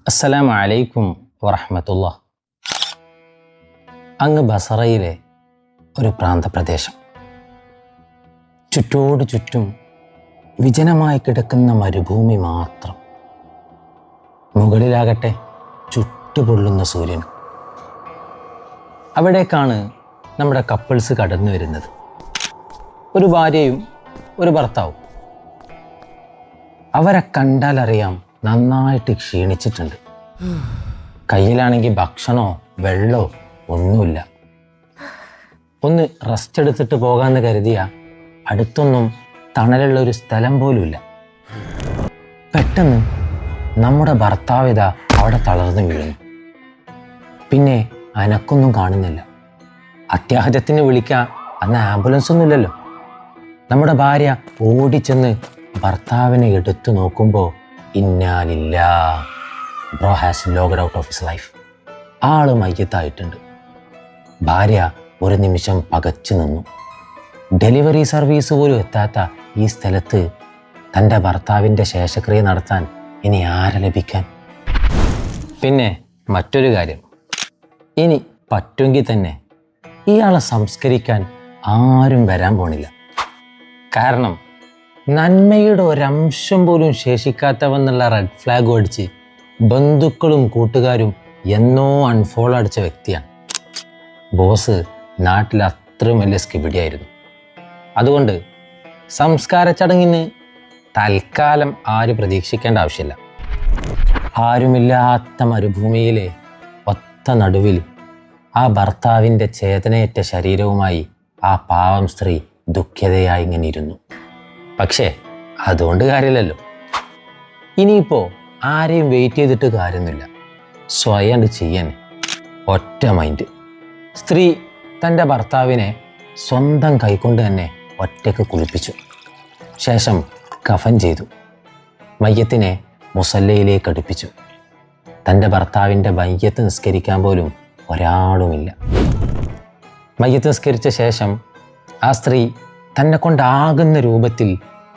അസ്സലാമു അലൈക്കും വറഹ്മത്തുള്ളാഹ്. അങ്ങ് ബസറയിലെ ഒരു പ്രാന്തപ്രദേശം. ചുറ്റോട് ചുറ്റും വിജനമായി കിടക്കുന്ന മരുഭൂമി മാത്രം. മുകളിലാകട്ടെ ചുട്ടുപൊള്ളുന്ന സൂര്യൻ. അവിടേക്കാണ് നമ്മുടെ കപ്പിൾസ് കടന്നു വരുന്നത്. ഒരു ഭാര്യയും ഒരു ഭർത്താവും. അവരെ കണ്ടാലറിയാം നന്നായിട്ട് ക്ഷീണിച്ചിട്ടുണ്ട്. കയ്യിലാണെങ്കിൽ ഭക്ഷണമോ വെള്ളമോ ഒന്നുമില്ല. ഒന്ന് റെസ്റ്റ് എടുത്തിട്ട് പോകാമെന്ന് കരുതിയ അടുത്തൊന്നും തണലുള്ള ഒരു സ്ഥലം പോലുമില്ല. പെട്ടെന്ന് നമ്മുടെ ഭർത്താവിത അവിടെ തളർന്നു വീഴുന്നു. പിന്നെ അനക്കൊന്നും കാണുന്നില്ല. അത്യാഹിതത്തിന് വിളിക്കാൻ അന്ന് ആംബുലൻസ് ഒന്നുമില്ലല്ലോ. നമ്മുടെ ഭാര്യ ഓടിച്ചെന്ന് ഭർത്താവിനെ എടുത്തു നോക്കുമ്പോൾ ഇന്നാ ലില്ലാഹ്, bro has logged out of his life. ആള് മയ്യത്തായിട്ടുണ്ട്. ഭാര്യ ഒരു നിമിഷം പകച്ചു നിന്നു. ഡെലിവറി സർവീസ് പോലും എത്താത്ത ഈ സ്ഥലത്ത് തൻ്റെ ഭർത്താവിൻ്റെ ശേഷക്രിയ നടത്താൻ ഇനി ആരെ ലഭിക്കാൻ? പിന്നെ മറ്റൊരു കാര്യം, ഇനി പറ്റുമെങ്കിൽ തന്നെ ഇയാളെ സംസ്കരിക്കാൻ ആരും വരാൻ പോണില്ല. കാരണം നന്മയുടെ ഒരംശം പോലും ശേഷിക്കാത്തവെന്നുള്ള റെഡ് ഫ്ലാഗ് അടിച്ച് ബന്ധുക്കളും കൂട്ടുകാരും എന്നോ അൺഫോളോ അടിച്ച വ്യക്തിയാണ്. ബോസ് നാട്ടിൽ അത്രയും വലിയ സ്കിബിഡിയായിരുന്നു. അതുകൊണ്ട് സംസ്കാര ചടങ്ങിന് തൽക്കാലം ആരും പ്രതീക്ഷിക്കേണ്ട ആവശ്യമില്ല. ആരുമില്ലാത്ത മരുഭൂമിയിലെ ഒത്ത നടുവിൽ ആ ഭർത്താവിൻ്റെ ചേതനയേറ്റ ശരീരവുമായി ആ പാവം സ്ത്രീ ദുഃഖിതയായി ഇങ്ങനെ ഇരുന്നു. പക്ഷേ അതുകൊണ്ട് കാര്യമില്ലല്ലോ. ഇനിയിപ്പോൾ ആരെയും വെയിറ്റ് ചെയ്തിട്ട് കാര്യമൊന്നുമില്ല. സ്വയം ചെയ്യാൻ ഒറ്റ മൈൻഡ്. സ്ത്രീ തൻ്റെ ഭർത്താവിനെ സ്വന്തം കൈകൊണ്ട് തന്നെ ഒറ്റയ്ക്ക് കുളിപ്പിച്ചു. ശേഷം കഫൻ ചെയ്തു. മയ്യത്തിനെ മുസല്ലയിലേക്ക് അടുപ്പിച്ചു. തൻ്റെ ഭർത്താവിൻ്റെ മയ്യത്ത് നിസ്കരിക്കാൻ പോലും ഒരാളുമില്ല. മയ്യത്ത് നിസ്കരിച്ച ശേഷം ആ സ്ത്രീ തന്നെ കൊണ്ടാകുന്ന രൂപത്തിൽ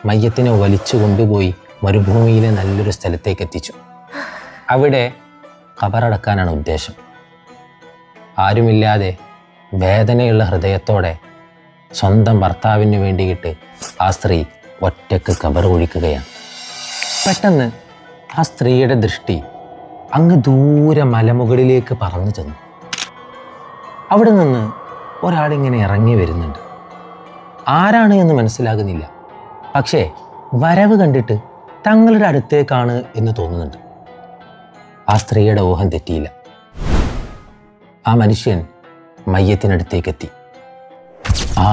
മയ്യത്തിനെ വലിച്ചു കൊണ്ടുപോയി മരുഭൂമിയിലെ നല്ലൊരു സ്ഥലത്തേക്ക് എത്തിച്ചു. അവിടെ ഖബറടക്കാനാണ് ഉദ്ദേശം. ആരുമില്ലാതെ വേദനയുള്ള ഹൃദയത്തോടെ സ്വന്തം ഭർത്താവിന് വേണ്ടിയിട്ട് ആ സ്ത്രീ ഒറ്റയ്ക്ക് ഖബർ ഒഴിക്കുകയാണ്. പെട്ടെന്ന് ആ സ്ത്രീയുടെ ദൃഷ്ടി അങ്ങ് ദൂരെ മലമുകളിലേക്ക് പറന്നു ചെന്നു. അവിടെ നിന്ന് ഒരാളിങ്ങനെ ഇറങ്ങി വരുന്നുണ്ട്. ആരാണ് എന്ന് മനസ്സിലാകുന്നില്ല. പക്ഷേ വരവ് കണ്ടിട്ട് തങ്ങളുടെ അടുത്തേക്കാണ് എന്ന് തോന്നുന്നുണ്ട്. ആ സ്ത്രീയുടെ ഊഹം തെറ്റിയില്ല. ആ മനുഷ്യൻ മയ്യത്തിനടുത്തേക്കെത്തി.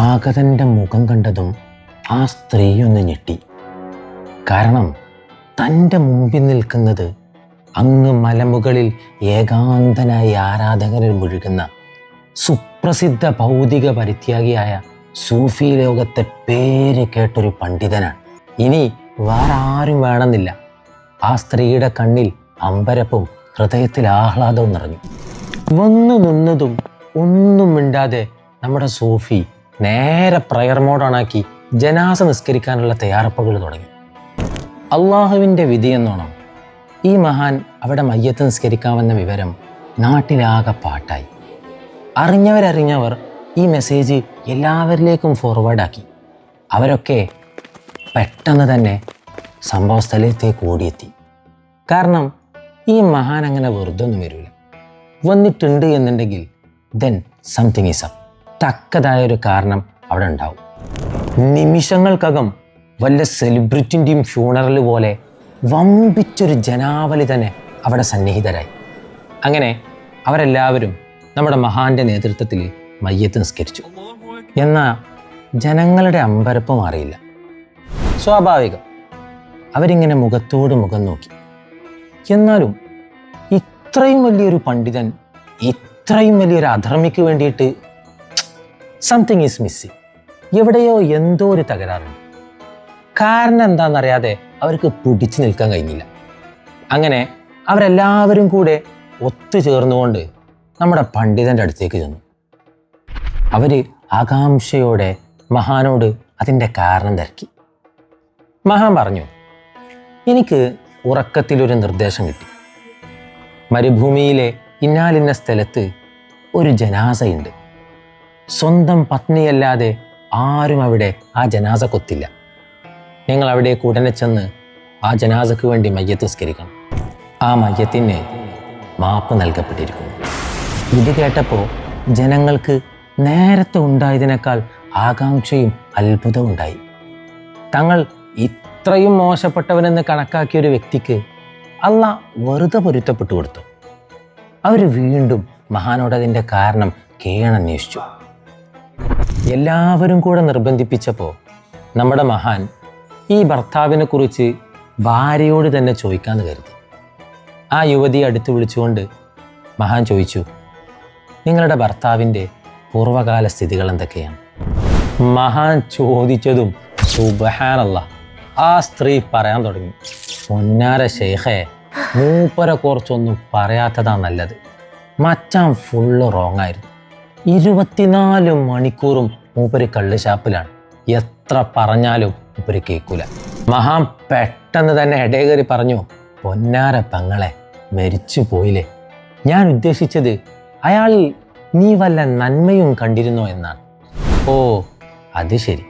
ആഗതൻ്റെ മുഖം കണ്ടതും ആ സ്ത്രീ ഒന്ന് ഞെട്ടി. കാരണം തൻ്റെ മുമ്പിൽ നിൽക്കുന്നത് അങ്ങ് മലമുകളിൽ ഏകാന്തനായി ആരാധകരിൽ മുഴുകുന്ന സുപ്രസിദ്ധ ഭൗതിക പരിത്യാഗിയായ സൂഫി ലോകത്തെ പേര് കേട്ടൊരു പണ്ഡിതനാണ്. ഇനി വേറെ ആരും വേണമെന്നില്ല. ആ സ്ത്രീയുടെ കണ്ണിൽ അമ്പരപ്പും ഹൃദയത്തിൽ ആഹ്ലാദവും നിറഞ്ഞു. വന്നു നിന്നതും ഒന്നും മിണ്ടാതെ നമ്മുടെ സൂഫി നേരെ പ്രയർ മോഡോണാക്കി ജനാസ നിസ്കരിക്കാനുള്ള തയ്യാറെടുപ്പുകൾ തുടങ്ങി. അള്ളാഹുവിൻ്റെ വിധി എന്നോണം ഈ മഹാൻ അവിടെ മയ്യത്ത് നിസ്കരിക്കാമെന്ന വിവരം നാട്ടിലാകെ പാട്ടായി. അറിഞ്ഞവർ ഈ മെസ്സേജ് എല്ലാവരിലേക്കും ഫോർവേഡാക്കി. അവരൊക്കെ പെട്ടെന്ന് തന്നെ സംഭവ സ്ഥലത്തേക്ക് ഓടിയെത്തി. കാരണം ഈ മഹാൻ അങ്ങനെ വെറുതെ ഒന്നും വരില്ല. വന്നിട്ടുണ്ട് എന്നുണ്ടെങ്കിൽ ദെൻ സംതിങ് ഈസ് അപ്പ്. തക്കതായൊരു കാരണം അവിടെ ഉണ്ടാവും. നിമിഷങ്ങൾക്കകം വല്ല സെലിബ്രിറ്റിൻ്റെയും ഫ്യൂണറൽ പോലെ വമ്പിച്ചൊരു ജനാവലി തന്നെ അവിടെ സന്നിഹിതരായി. അങ്ങനെ അവരെല്ലാവരും നമ്മുടെ മഹാന്റെ നേതൃത്വത്തിൽ മയ്യത്ത് നിസ്കരിച്ചു. എന്നാൽ ജനങ്ങളുടെ അമ്പരപ്പ് മാറിയില്ല. സ്വാഭാവികം, അവരിങ്ങനെ മുഖത്തോട് മുഖം നോക്കി. എന്നാലും ഇത്രയും വലിയൊരു പണ്ഡിതൻ ഇത്രയും വലിയൊരു അധർമ്മിക്ക് വേണ്ടിയിട്ട് സംതിങ് ഈസ് മിസ്സിങ്. എവിടെയോ എന്തോ ഒരു തകരാറുണ്ട്. കാരണം എന്താണെന്നറിയാതെ അവർക്ക് പിടിച്ചു നിൽക്കാൻ കഴിഞ്ഞില്ല. അങ്ങനെ അവരെല്ലാവരും കൂടെ ഒത്തുചേർന്നുകൊണ്ട് നമ്മുടെ പണ്ഡിതൻ്റെ അടുത്തേക്ക് ചെന്നു. അവർ ആകാംക്ഷയോടെ മഹാനോട് അതിൻ്റെ കാരണം തിരക്കി. മഹാൻ പറഞ്ഞു, എനിക്ക് ഉറക്കത്തിലൊരു നിർദ്ദേശം കിട്ടി. മരുഭൂമിയിലെ ഇന്നാലിന്ന സ്ഥലത്ത് ഒരു ജനാസയുണ്ട്. സ്വന്തം പത്നിയല്ലാതെ ആരും അവിടെ ആ ജനാസ കൊത്തില്ല. നിങ്ങൾ അവിടേക്ക് ഉടനെ ചെന്ന് ആ ജനാസക്ക് വേണ്ടി മയ്യത്ത് നിസ്കരിക്കണം. ആ മയ്യത്തിന് മാപ്പ് നൽകപ്പെട്ടിരിക്കുന്നു. ഇത് കേട്ടപ്പോൾ ജനങ്ങൾക്ക് നേരത്തെ ഉണ്ടായതിനേക്കാൾ ആകാംക്ഷയും അത്ഭുതവും ഉണ്ടായി. തങ്ങൾ ഇത്രയും മോശപ്പെട്ടവനെന്ന് കണക്കാക്കിയ ഒരു വ്യക്തിക്ക് അള്ളാഹ് വെറുതെ പൊരുത്തപ്പെട്ടു കൊടുത്തു. അവർ വീണ്ടും മഹാനോടതിൻ്റെ കാരണം കേണന്വേഷിച്ചു. എല്ലാവരും കൂടെ നിർബന്ധിപ്പിച്ചപ്പോൾ നമ്മുടെ മഹാൻ ഈ ഭർത്താവിനെ കുറിച്ച് ഭാര്യയോട് തന്നെ ചോദിക്കാമെന്ന് കരുതി. ആ യുവതിയെ അടുത്ത് വിളിച്ചുകൊണ്ട് മഹാൻ ചോദിച്ചു, നിങ്ങളുടെ ഭർത്താവിൻ്റെ പൂർവ്വകാല സ്ഥിതികൾ എന്തൊക്കെയാണ്? മഹാൻ ചോദിച്ചതും സുബ്ഹാനല്ലാഹ് ആ സ്ത്രീ പറയാൻ തുടങ്ങി, പൊന്നാര ശൈഖേ, മൂപ്പരെ കുറച്ചൊന്നും പറയാത്തതാ നല്ലത്. മച്ചാൻ ഫുള്ള് റോങ്ങായിരുന്നു. 24 മണിക്കൂറും മൂപ്പര് കള്ള് ഷാപ്പിലാണ്. എത്ര പറഞ്ഞാലും മൂപ്പര് കേൾക്കൂല. മഹാൻ പെട്ടെന്ന് തന്നെ ഇടകേറി പറഞ്ഞു, പൊന്നാര പെങ്ങളെ, മരിച്ചു പോയില്ലേ? ഞാൻ ഉദ്ദേശിച്ചത് അയാളിൽ നീ വല്ല നന്മയും കണ്ടിരുന്നോ എന്നാണ്. ഓ, അത് ശരി.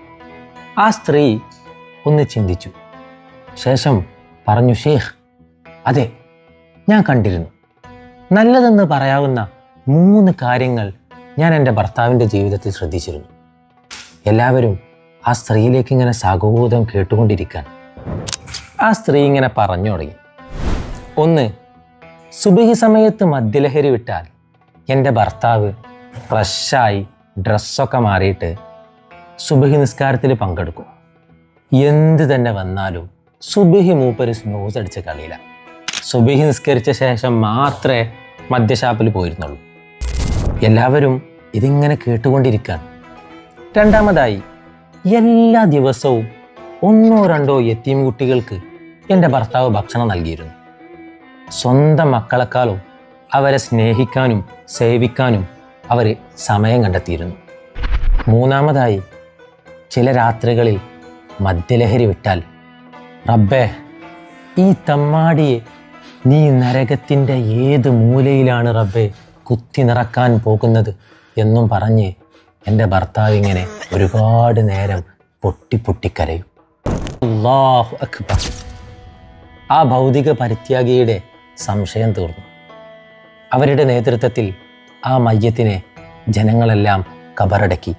ആ സ്ത്രീ ഒന്ന് ചിന്തിച്ചു. ശേഷം പറഞ്ഞു, ഷേഖ്, അതെ, ഞാൻ കണ്ടിരുന്നു. നല്ലതെന്ന് പറയാവുന്ന 3 കാര്യങ്ങൾ ഞാൻ എൻ്റെ ഭർത്താവിൻ്റെ ജീവിതത്തിൽ ശ്രദ്ധിച്ചിരുന്നു. എല്ലാവരും ആ സ്ത്രീയിലേക്ക് ഇങ്ങനെ സാഗോദം കേട്ടുകൊണ്ടിരിക്കാൻ. ആ സ്ത്രീ ഇങ്ങനെ പറഞ്ഞു തുടങ്ങി. 1, സുബഹി സമയത്ത് മദ്യലഹരി വിട്ടാൽ എൻ്റെ ഭർത്താവ് ഫ്രഷായി ഡ്രസ്സൊക്കെ മാറിയിട്ട് സുബഹി നിസ്കാരത്തിൽ പങ്കെടുക്കും. എന്ത് തന്നെ വന്നാലും സുബഹി മൂപ്പര് സ്നൂസ് അടിച്ച കളിയില്ല. സുബഹി നിസ്കരിച്ച ശേഷം മാത്രമേ മദ്യഷാപ്പിൽ പോയിരുന്നുള്ളൂ. എല്ലാവരും ഇതിങ്ങനെ കേട്ടുകൊണ്ടിരിക്കാൻ. 2ാമതായി, എല്ലാ ദിവസവും 1 or 2 യത്തീം കുട്ടികൾക്ക് എൻ്റെ ഭർത്താവ് ഭക്ഷണം നൽകിയിരുന്നു. സ്വന്തം മക്കളെക്കാളും അവരെ സ്നേഹിക്കാനും സേവിക്കാനും അവർ സമയം കണ്ടെത്തിയിരുന്നു. 3ാമതായി, ചില രാത്രികളിൽ മദ്യലഹരി വിട്ടാൽ, റബ്ബേ, ഈ തമ്മാടിയെ നീ നരകത്തിൻ്റെ ഏത് മൂലയിലാണ് റബ്ബേ കുത്തി നിറക്കാൻ പോകുന്നത് എന്നും പറഞ്ഞ് എൻ്റെ ഭർത്താവ് ഇങ്ങനെ ഒരുപാട് നേരം പൊട്ടിപ്പൊട്ടിക്കരയും. അല്ലാഹു അക്ബർ. ആ ഭൗതിക പരിത്യാഗിയുടെ സംശയം തീർന്നു. അവരുടെ നേതൃത്വത്തിൽ ആ മയ്യത്തിനെ ജനങ്ങളെല്ലാം കബറടക്കി.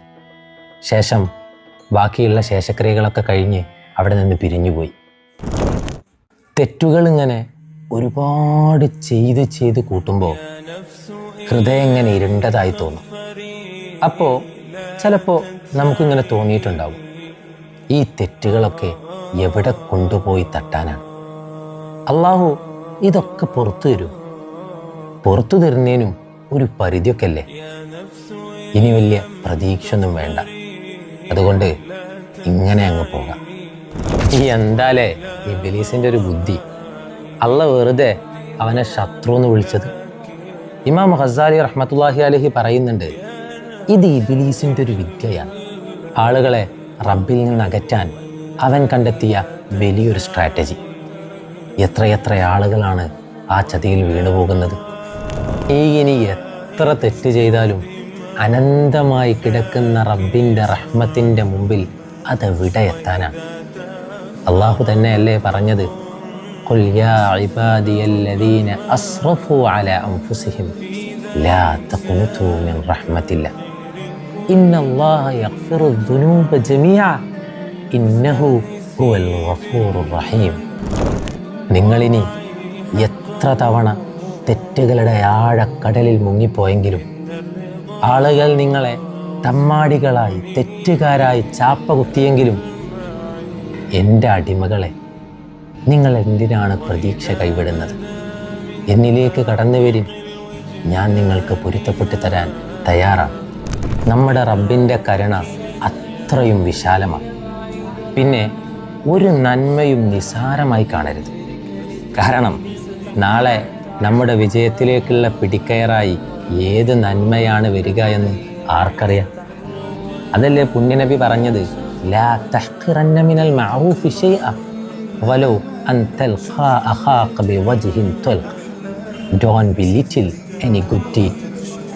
ശേഷം ബാക്കിയുള്ള ശേഷക്രിയകളൊക്കെ കഴിഞ്ഞ് അവിടെ നിന്ന് പിരിഞ്ഞുപോയി. തെറ്റുകൾ ഇങ്ങനെ ഒരുപാട് ചെയ്ത് കൂട്ടുമ്പോൾ ഹൃദയം ഇങ്ങനെ ഇരുണ്ടതായി തോന്നും. അപ്പോൾ ചിലപ്പോൾ നമുക്കിങ്ങനെ തോന്നിയിട്ടുണ്ടാവും, ഈ തെറ്റുകളൊക്കെ എവിടെ കൊണ്ടുപോയി തട്ടാനാണ്? അള്ളാഹു ഇതൊക്കെ പുറത്തു തരും. പുറത്തു തരുന്നതിനും ഒരു പരിധിയൊക്കെ അല്ലേ? ഇനി വലിയ പ്രതീക്ഷ ഒന്നും വേണ്ട. അതുകൊണ്ട് ഇങ്ങനെ അങ്ങ് പോകാം. ഈ എന്താലേ ഇബ്ലീസിൻ്റെ ഒരു ബുദ്ധി. അള്ള വെറുതെ അവനെ ശത്രു എന്ന് വിളിച്ചത്. ഇമാം ഖസാലി റഹ്മത്തുള്ളാഹി അലൈഹി പറയുന്നുണ്ട്, ഇത് ഇബ്ലീസിൻ്റെ ഒരു വിദ്യയാണ്. ആളുകളെ റബ്ബിൽ നിന്ന് അകറ്റാൻ അവൻ കണ്ടെത്തിയ വലിയൊരു സ്ട്രാറ്റജി. എത്രയെത്ര ആളുകളാണ് ആ ചതിയിൽ വീണുപോകുന്നത്. ഇനി എത്ര തെറ്റ് ചെയ്താലും അനന്തമായി കിടക്കുന്ന റബ്ബിൻ്റെ റഹ്മത്തിൻ്റെ മുമ്പിൽ അതെവിടെ എത്താനാണ്? അള്ളാഹു തന്നെയല്ലേ പറഞ്ഞത്, ഖുൽ യാ ഇബാദിയല്ലദീന അസ്റഫു അലാ അൻഫുസിഹിം ലാ തഖ്നതു മിൻ റഹ്മത്തില്ലാ ഇന്നല്ലാഹ യഗ്ഫിറു ദുനൂബ ജമീഅ ഇന്നഹു ഹുവൽ ഗഫൂറുർ റഹീം. നിങ്ങളിനി എത്ര തവണ തെറ്റുകളുടെ ആഴക്കടലിൽ മുങ്ങിപ്പോയെങ്കിലും, ആളുകൾ നിങ്ങളെ തമ്മാടികളായി തെറ്റുകാരായി ചാപ്പ കുത്തിയെങ്കിലും, എൻ്റെ അടിമകളെ, നിങ്ങൾ എന്തിനാണ് പ്രതീക്ഷ കൈവിടുന്നത്? എന്നിലേക്ക് കടന്നു വരിൻ, ഞാൻ നിങ്ങൾക്ക് പൊരുത്തപ്പെട്ടു തരാൻ തയ്യാറാണ്. നമ്മുടെ റബ്ബിൻ്റെ കരുണ അത്രയും വിശാലമാണ്. പിന്നെ ഒരു നന്മയും നിസാരമായി കാണരുത്. കാരണം നാളെ നമ്മുടെ വിജയത്തിലേക്കുള്ള പിടിക്കയറായി ഏത് നന്മയാണ് വരിക എന്ന് ആർക്കറിയാം? അതല്ലേ പുണ്യനബി പറഞ്ഞത്, ലാ തഹ്ഖിറന്ന മിനൽ മഅറൂഫി ശൈഅ വലൗ അൻ തൽഖാ അഖാക ബിവജ്ഹിൻ തൽഖ്. Don't belittle any good deed,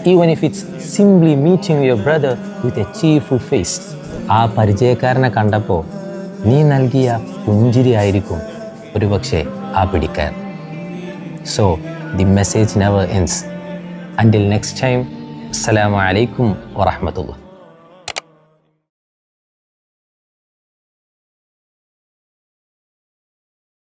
even if it's simply meeting your brother with a cheerful face. ആ പരിചയക്കാരനെ കണ്ടപ്പോൾ നീ നൽകിയ പുഞ്ചിരി ആയിരിക്കും ഒരുപക്ഷെ ആ പിടിക്കാൻ. So the message never ends. Until next time, Assalamu alaikum wa rahmatullah.